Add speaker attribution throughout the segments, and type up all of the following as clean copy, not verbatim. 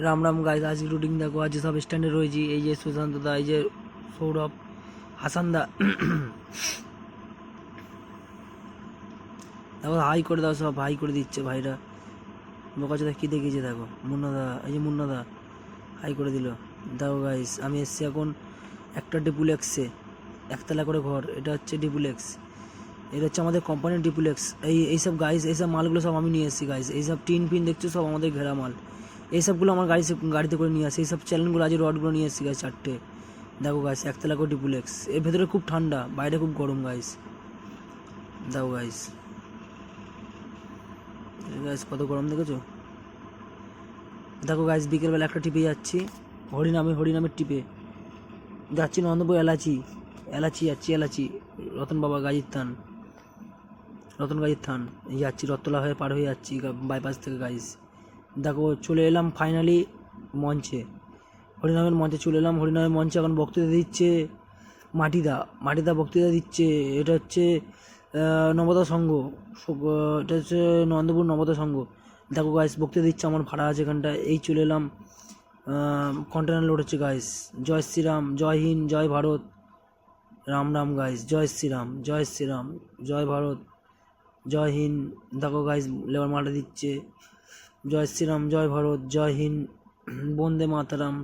Speaker 1: Ram Ram guys, আজকে routine দেখো। আজ সব স্ট্যান্ডে রয়েছি। এই যে সুশান্ত দা, এই যে সৌরভ, হাসান দা। দেখো হাই করে দাও, সব হাই করে দিচ্ছে ভাইরা। বোকাচোদা কী দেখিয়েছে দেখো। মুন্নাদা, এই যে মুন্নাদা হাই করে দিল। দেখো গাইজ, আমি এসছি এখন একটা ডিপুলেক্সে, একতলা করে ঘর। এটা হচ্ছে ডিপুলেক্স, এটা হচ্ছে আমাদের কোম্পানির ডিপুলেক্স। এইসব গাইজ, এইসব মালগুলো সব আমি নিয়ে এসেছি গাইজ। এইসব টিন ফিন দেখছো সব আমাদের ঘেরা মাল। এইসবগুলো আমার গাড়িতে করে নিয়ে আসি। এইসব চ্যানেলগুলো আজ রডগুলো নিয়ে এসেছি গাইজ 4টে। দেখো গাইজ, একতলা করে ডিপুলেক্স। এর ভেতরে খুব ঠান্ডা, বাইরে খুব গরম গাইজ। দেখো গাইজ, গাইজ কত গরম দেখেছো। দেখো গাইজ, বিকেলবেলা একটা টিপে যাচ্ছি, হরিনামের টিপে যাচ্ছি। নন্দপুর এলাচি যাচ্ছি, এলাচি রতন বাবা গাজীর থান যাচ্ছি। রত্তলা হয়ে পার হয়ে যাচ্ছি বাইপাস থেকে গাইজ। দেখো চলে এলাম ফাইনালি মঞ্চে, হরিনামের মঞ্চে চলে এলাম। হরিনামের মঞ্চে এখন বক্তৃতা দিচ্ছে মাটিদা বক্তৃতা দিচ্ছে। এটা হচ্ছে নবতা সংঘ, এটা হচ্ছে নন্দপুর নবতা সংঘ। দেখো গাইস, বক্তৃতা দিচ্ছে। আমার ভাড়া আছে এখানটা। এই চলে এলাম, কন্টেনার লোড হচ্ছে গাইস। জয় শ্রীরাম, জয় হিন্দ, জয় ভারত, রাম রাম গাইস। জয় শ্রীরাম, জয় শ্রীরাম, জয় ভারত, জয় হিন্দ। দেখো গাইস, লেবার মালটা দিচ্ছে। জয় শ্রীরাম, জয় ভারত, জয় হিন্দ, বন্দে মাতারাম।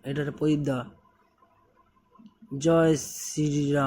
Speaker 1: এটা প্রদীপ দা, জয় শ্রীরাম।